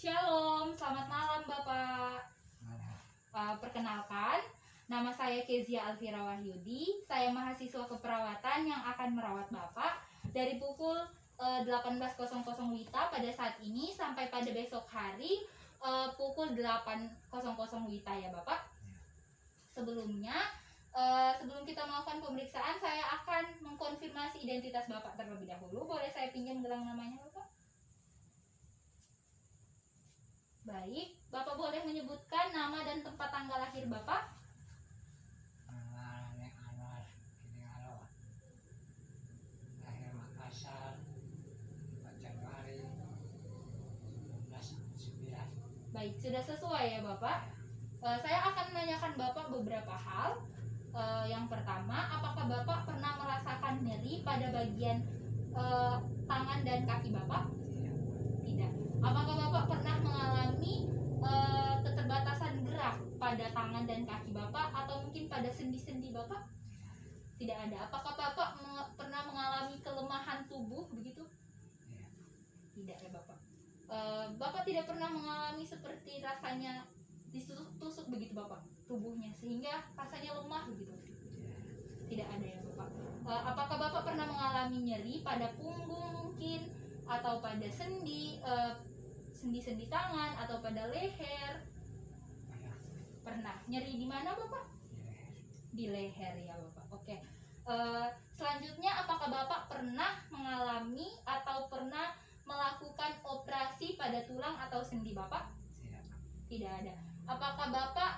Shalom, selamat malam Bapak. Perkenalkan, nama saya Kezia Alfira Wahyudi. Saya mahasiswa keperawatan yang akan merawat Bapak dari pukul 18.00 WITA pada saat ini sampai pada besok hari pukul 8.00 WITA ya Bapak. Sebelumnya, sebelum kita melakukan pemeriksaan, saya akan mengkonfirmasi identitas Bapak terlebih dahulu. Boleh saya pinjam gelang namanya Bapak? Baik, Bapak boleh menyebutkan nama dan tempat tanggal lahir Bapak? Anwar Kiningalor, lahir Makassar 4 Januari 1909. Baik, sudah sesuai ya Bapak. Saya akan menanyakan Bapak beberapa hal. Yang pertama, apakah Bapak pernah merasakan nyeri pada bagian tangan dan kaki Bapak? Tidak. Apakah Bapak pernah mengalami keterbatasan gerak pada tangan dan kaki Bapak atau mungkin pada sendi-sendi Bapak? Tidak ada. Apakah Bapak pernah mengalami kelemahan tubuh begitu? Tidak ya Bapak. Bapak tidak pernah mengalami seperti rasanya ditusuk begitu Bapak tubuhnya sehingga rasanya lemah begitu? Tidak ada ya Bapak. Apakah Bapak pernah mengalami nyeri pada punggung mungkin atau pada sendi-sendi tangan atau pada leher? Pernah. Nyeri di mana Bapak? Di leher ya Bapak. Oke. Selanjutnya, apakah Bapak pernah mengalami atau pernah melakukan operasi pada tulang atau sendi Bapak? Tidak ada. Apakah Bapak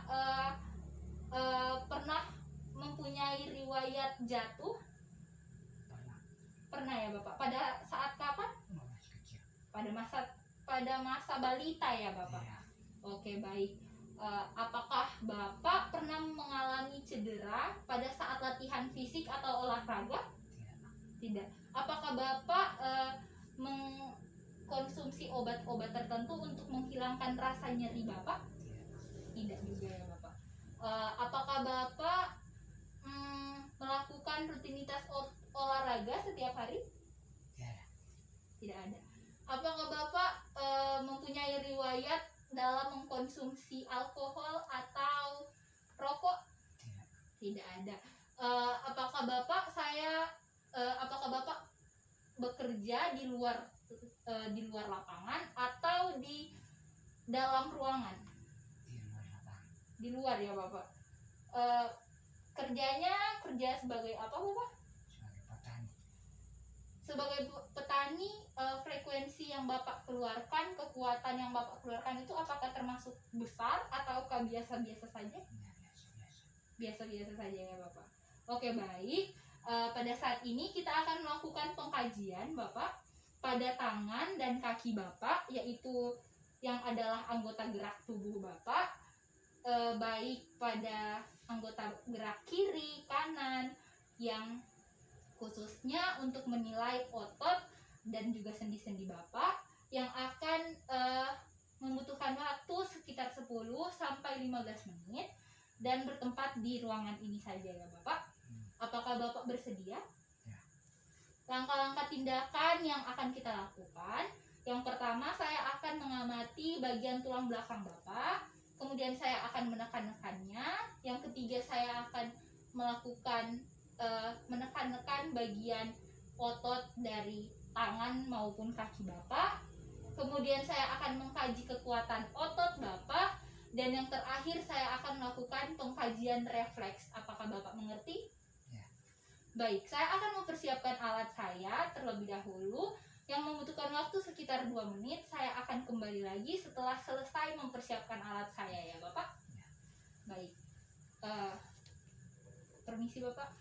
pernah mempunyai riwayat jatuh? Pernah ya Bapak. Pada saat kapan? Pada masa balita ya Bapak. Oke, baik. Apakah Bapak pernah mengalami cedera pada saat latihan fisik atau olahraga? Tidak. Apakah Bapak mengkonsumsi obat-obat tertentu untuk menghilangkan rasa nyeri Bapak? Tidak juga ya Bapak. Apakah Bapak melakukan rutinitas olahraga setiap hari? Tidak ada. Apakah Bapak mempunyai riwayat dalam mengkonsumsi alkohol atau rokok? Tidak ada. Apakah Bapak bekerja di luar lapangan atau di dalam ruangan? Di luar ya Bapak. Kerja sebagai apa Bapak? Sebagai petani, frekuensi yang Bapak keluarkan, kekuatan yang Bapak keluarkan itu apakah termasuk besar ataukah biasa-biasa saja? Biasa-biasa saja ya Bapak. Oke, baik. Pada saat ini kita akan melakukan pengkajian Bapak pada tangan dan kaki Bapak, yaitu yang adalah anggota gerak tubuh Bapak, baik pada anggota gerak kiri, kanan, yang khususnya untuk menilai otot dan juga sendi-sendi Bapak yang akan membutuhkan waktu sekitar 10 sampai 15 menit dan bertempat di ruangan ini saja ya Bapak. Apakah Bapak bersedia? Langkah-langkah tindakan yang akan kita lakukan. Yang pertama, saya akan mengamati bagian tulang belakang Bapak. Kemudian saya akan menekan-nekannya. Yang ketiga, saya akan melakukan menekan-nekan bagian otot dari tangan maupun kaki Bapak. Kemudian saya akan mengkaji kekuatan otot Bapak. Dan yang terakhir, saya akan melakukan pengkajian refleks. Apakah Bapak mengerti? Baik, saya akan mempersiapkan alat saya terlebih dahulu. yang membutuhkan waktu sekitar 2 menit. Saya akan kembali lagi setelah selesai mempersiapkan alat saya ya Bapak. Baik. Permisi Bapak.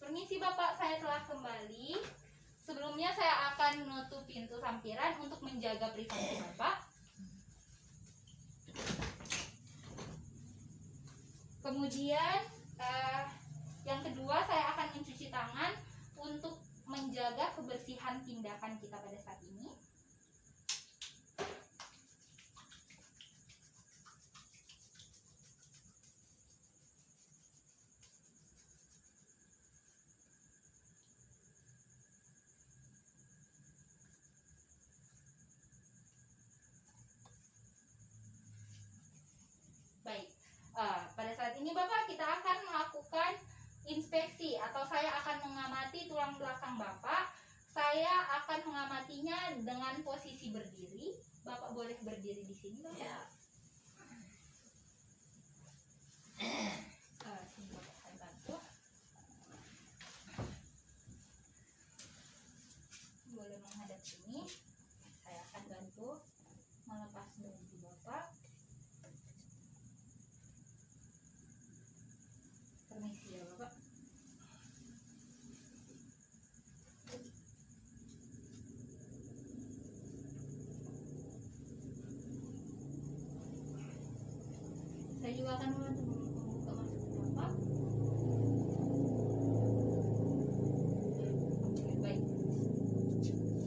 Permisi Bapak, saya telah kembali. Sebelumnya saya akan menutup pintu sampiran untuk menjaga privasi Bapak. Kemudian yang kedua, saya akan mencuci tangan untuk menjaga kebersihan tindakan kita pada saat ini. Baik, pada saat ini Bapak kita akan melakukan inspeksi atau saya akan mengamati tulang belakang Bapak. Saya akan mengamatinya dengan posisi berdiri. Bapak boleh berdiri di sini Bapak. Ya. Sini Bapak saya bantu. Boleh menghadap sini. Saya akan bantu melepas baju Bapak. Permisi ya Bapak. Saya juga akan membantu membuka masker Bapak. Oke, baik.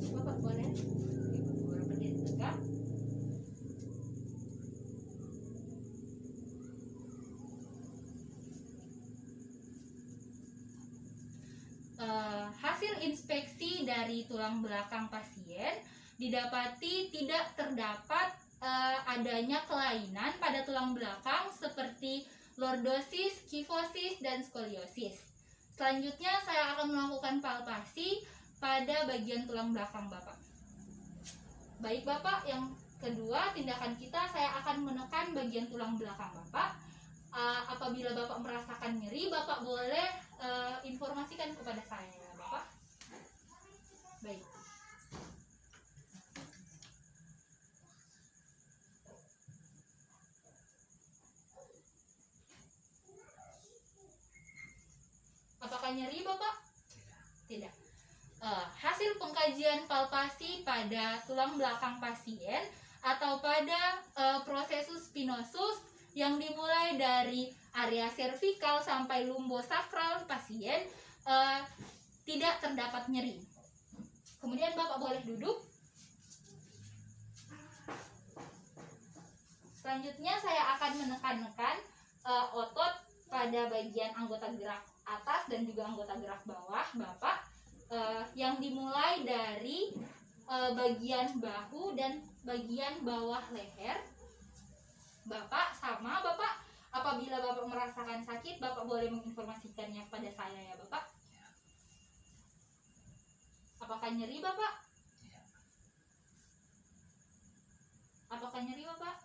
Bapak boleh berdiri tegak. Hasil inspeksi dari tulang belakang pasien didapati tidak terdapat adanya kelainan pada tulang belakang seperti lordosis, kifosis, dan skoliosis. Selanjutnya saya akan melakukan palpasi pada bagian tulang belakang Bapak. Baik Bapak, yang kedua tindakan kita saya akan menekan bagian tulang belakang Bapak. Apabila Bapak merasakan nyeri, Bapak boleh informasikan kepada saya ya Bapak. Baik. Apakah nyeri Bapak? Tidak. Hasil pengkajian palpasi pada tulang belakang pasien atau pada prosesus spinosus yang dimulai dari area servikal sampai lumbosakral pasien tidak terdapat nyeri. Kemudian Bapak boleh duduk. Selanjutnya saya akan menekan-nekan otot pada bagian anggota gerak atas dan juga anggota gerak bawah Bapak, yang dimulai dari bagian bahu dan bagian bawah leher Bapak. Sama Bapak, apabila Bapak merasakan sakit, Bapak boleh menginformasikannya kepada saya ya Bapak. Apakah nyeri Bapak? Apakah nyeri Bapak?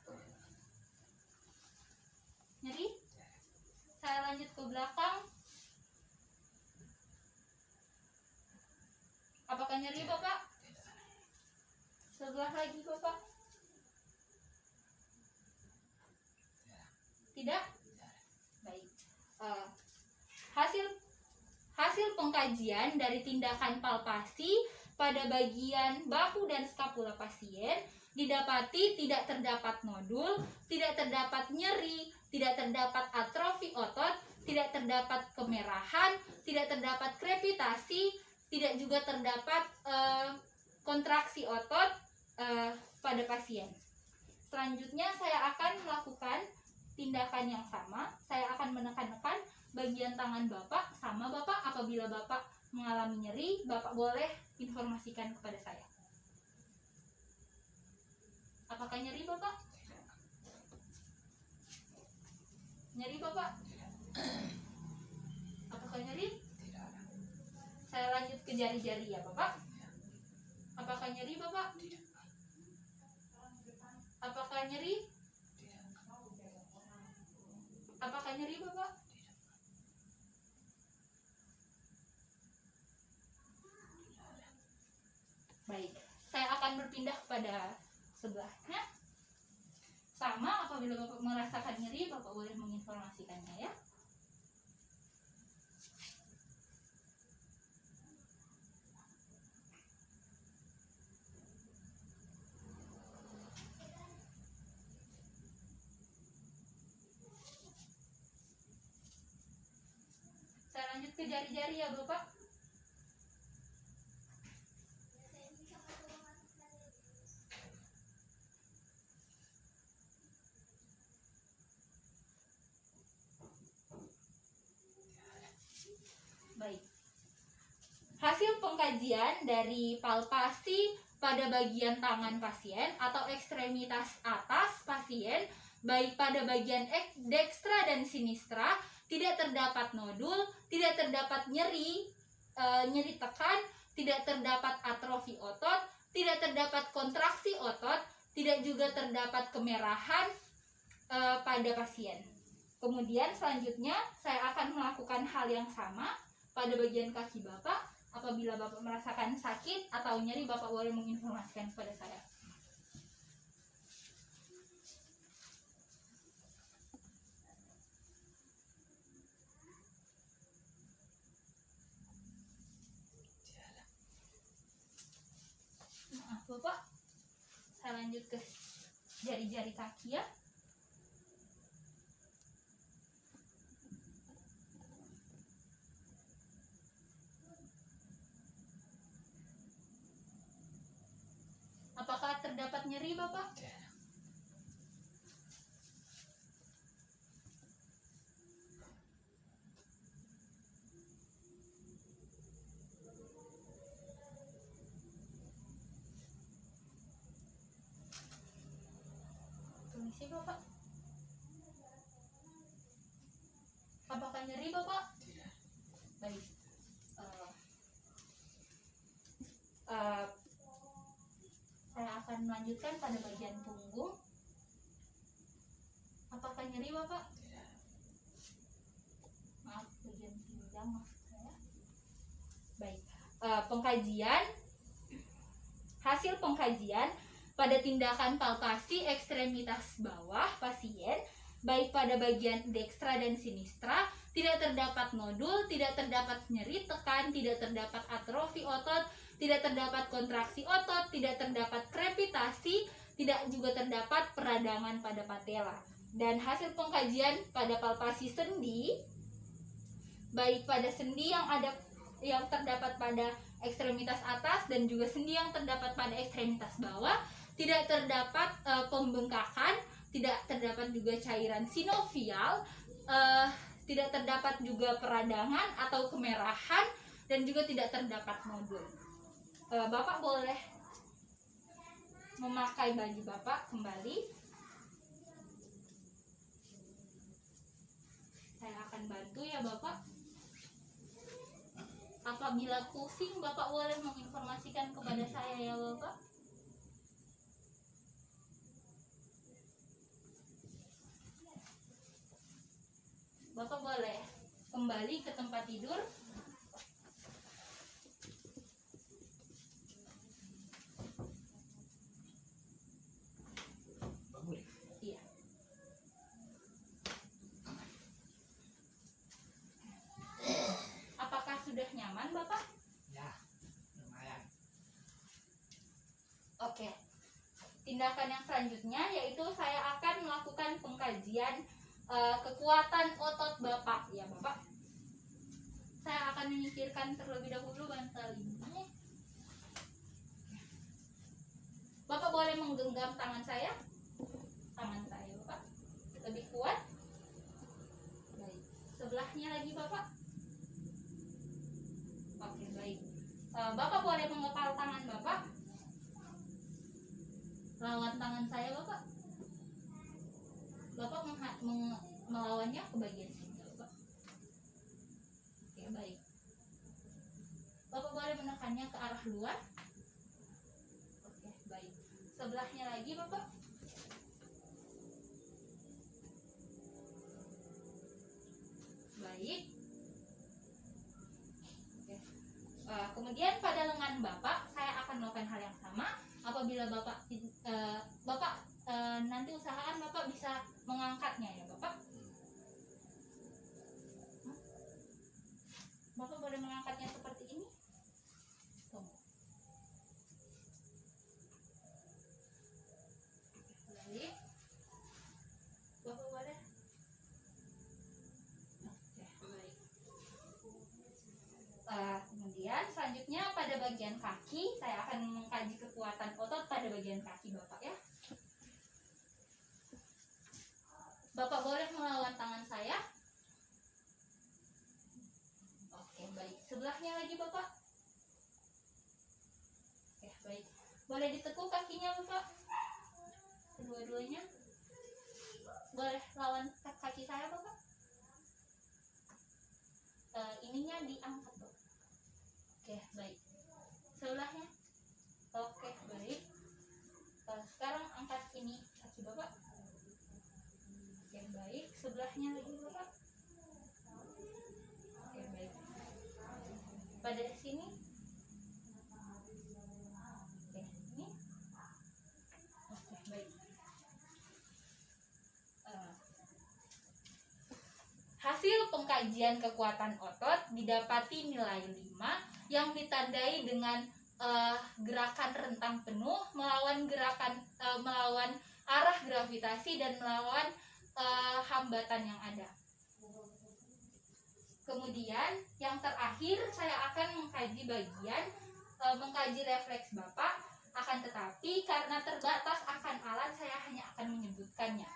Nyeri? Saya lanjut ke belakang. Apakah nyeri Bapak? Sebelah lagi Bapak? Tidak? Baik. Hasil pengkajian dari tindakan palpasi pada bagian bahu dan skapula pasien didapati tidak terdapat nodul, tidak terdapat nyeri, tidak terdapat atrofi otot, tidak terdapat kemerahan, tidak terdapat krepitasi, tidak juga terdapat kontraksi otot pada pasien. Selanjutnya saya akan melakukan tindakan yang sama. Saya akan menekan-nekan bagian tangan Bapak. Sama Bapak, apabila Bapak mengalami nyeri, Bapak boleh informasikan kepada saya. Apakah nyeri Bapak? Nyeri Bapak? Apakah nyeri? Saya lanjut ke jari-jari ya Bapak. Apakah nyeri Bapak? Apakah nyeri? Apakah nyeri Bapak? Baik, saya akan berpindah kepada sebelahnya. Sama, apabila Bapak merasakan nyeri, Bapak boleh menginformasikannya ya. Saya lanjut ke jari-jari ya Bapak. Baik. Hasil pengkajian dari palpasi pada bagian tangan pasien atau ekstremitas atas pasien, baik pada bagian dekstra dan sinistra, tidak terdapat nodul, tidak terdapat nyeri, nyeri tekan, tidak terdapat atrofi otot, tidak terdapat kontraksi otot, tidak juga terdapat kemerahan pada pasien. Kemudian selanjutnya saya akan melakukan hal yang sama pada bagian kaki Bapak. Apabila Bapak merasakan sakit atau nyeri, Bapak boleh menginformasikan kepada saya. Maaf Bapak, saya lanjut ke jari-jari kaki ya. Apakah terdapat nyeri Bapak? Permisi Bapak. Apakah nyeri Bapak? Baik. Saya akan melanjutkan pada bagian punggung. Apakah nyeri Bapak? Maaf, bagian pinggang maksud saya. Baik. Hasil pengkajian pada tindakan palpasi ekstremitas bawah pasien, baik pada bagian dekstra dan sinistra, tidak terdapat nodul, tidak terdapat nyeri tekan, tidak terdapat atrofi otot, tidak terdapat kontraksi otot, tidak terdapat krepitasi, tidak juga terdapat peradangan pada patella. Dan hasil pengkajian pada palpasi sendi, baik pada sendi yang terdapat pada ekstremitas atas dan juga sendi yang terdapat pada ekstremitas bawah, tidak terdapat pembengkakan, tidak terdapat juga cairan sinovial, tidak terdapat juga peradangan atau kemerahan, dan juga tidak terdapat nodul. Bapak boleh memakai baju Bapak kembali. Saya akan bantu ya Bapak. Apabila pusing, Bapak boleh menginformasikan kepada saya ya Bapak. Bapak boleh kembali ke tempat tidur. Iya. Apakah sudah nyaman Bapak? Ya, lumayan. Oke. Tindakan yang selanjutnya yaitu saya akan melakukan pengkajian kekuatan otot Bapak ya Bapak. Saya akan menyingkirkan terlebih dahulu bantal ini. Bapak boleh menggenggam tangan saya Bapak, lebih kuat. Baik. Sebelahnya lagi Bapak. Oke, baik. Bapak boleh mengepal tangan Bapak. Lawan tangan saya Bapak. Bapak melawannya ke bagian sini Bapak. Oke, baik. Bapak boleh menekannya ke arah luar. Oke, baik. Sebelahnya lagi Bapak. Baik. Oke. Kemudian pada lengan Bapak saya akan akan melakukan hal yang sama. Apabila Bapak nanti usahakan Bapak bisa mengangkatnya ya Bapak. Bapak boleh mengangkatnya seperti ini. Tuh. Baik. Bapak boleh. Oke, baik. Kemudian selanjutnya pada bagian kaki, saya akan mengkaji kekuatan otot pada bagian kaki Bapak ya. Bapak boleh melawan tangan saya. Oke, baik. Sebelahnya lagi Bapak. Oke, baik. Boleh ditekuk kakinya Bapak. Kedua-duanya. Boleh lawan kaki saya Bapak. Ininya diangkat Bapak. Oke, baik. Sebelahnya. Oke, baik. Sekarang angkat ini kaki Bapak. Oke, baik. Sebelahnya lagi Bapak. Oke, baik. Pada sini. Oke, ini. Oke, baik. Hasil pengkajian kekuatan otot didapati nilai 5 yang ditandai dengan gerakan rentang penuh melawan melawan arah gravitasi dan melawan hambatan yang ada. Kemudian yang terakhir saya akan mengkaji refleks Bapak, akan tetapi karena terbatas akan alat saya hanya akan menyebutkannya.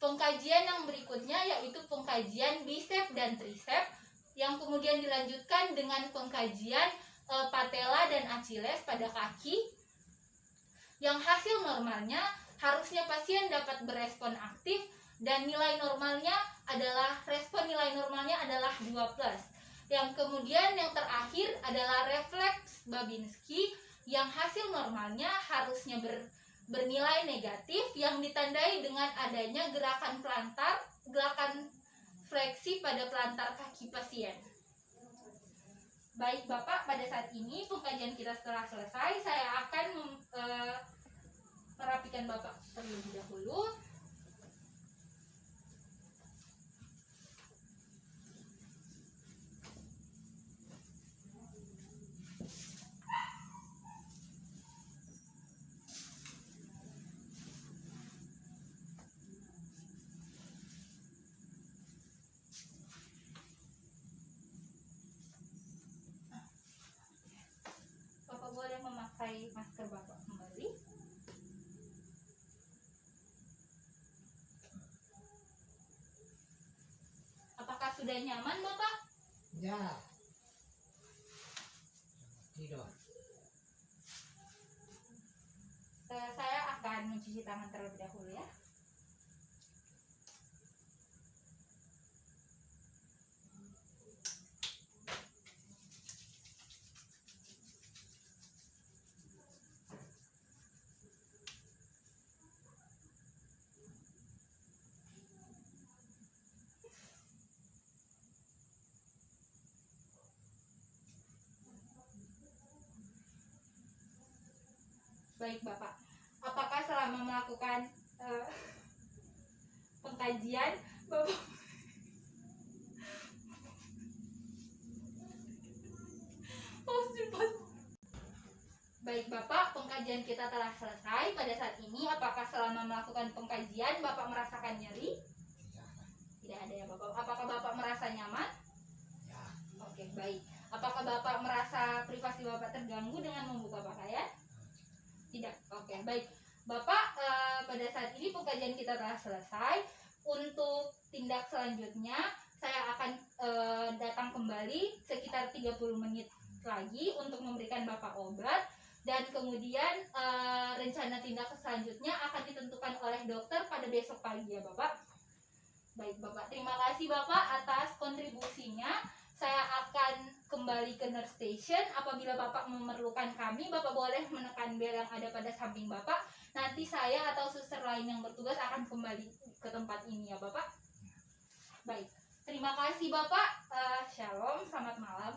Pengkajian yang berikutnya yaitu pengkajian bicep dan tricep, yang kemudian dilanjutkan dengan pengkajian patella dan Achilles pada kaki, yang hasil normalnya harusnya pasien dapat berespon aktif dan respon nilai normalnya adalah 2+. Yang kemudian yang terakhir adalah refleks Babinski yang hasil normalnya harusnya bernilai negatif yang ditandai dengan adanya gerakan fleksi pada pelantar kaki pasien. Baik Bapak, pada saat ini pengkajian kita telah selesai. Saya akan merapikan Bapak terlebih dahulu. Boleh memakai masker Bapak kembali. Apakah sudah nyaman Bapak? Ya. Tidur. Saya akan mencuci tangan terlebih dahulu ya. Baik Bapak, apakah selama melakukan pengkajian Bapak Baik Bapak, pengkajian kita telah selesai. Pada saat ini apakah selama melakukan pengkajian Bapak merasakan nyeri? Tidak ada ya Bapak. Apakah Bapak merasa nyaman? Ya. Oke, baik. Apakah Bapak merasa privasi Bapak terganggu dengan membuka pakaian? Tidak. Oke, baik. Bapak, pada saat ini pengkajian kita telah selesai. Untuk tindak selanjutnya, saya akan datang kembali sekitar 30 menit lagi untuk memberikan Bapak obat. Dan kemudian rencana tindak selanjutnya akan ditentukan oleh dokter pada besok pagi ya Bapak. Baik Bapak, terima kasih Bapak atas kontribusinya. Saya akan kembali ke nurse station. Apabila Bapak memerlukan kami, Bapak boleh menekan bel yang ada pada samping Bapak. Nanti saya atau suster lain yang bertugas akan kembali ke tempat ini ya Bapak. Baik, terima kasih Bapak. Shalom, selamat malam.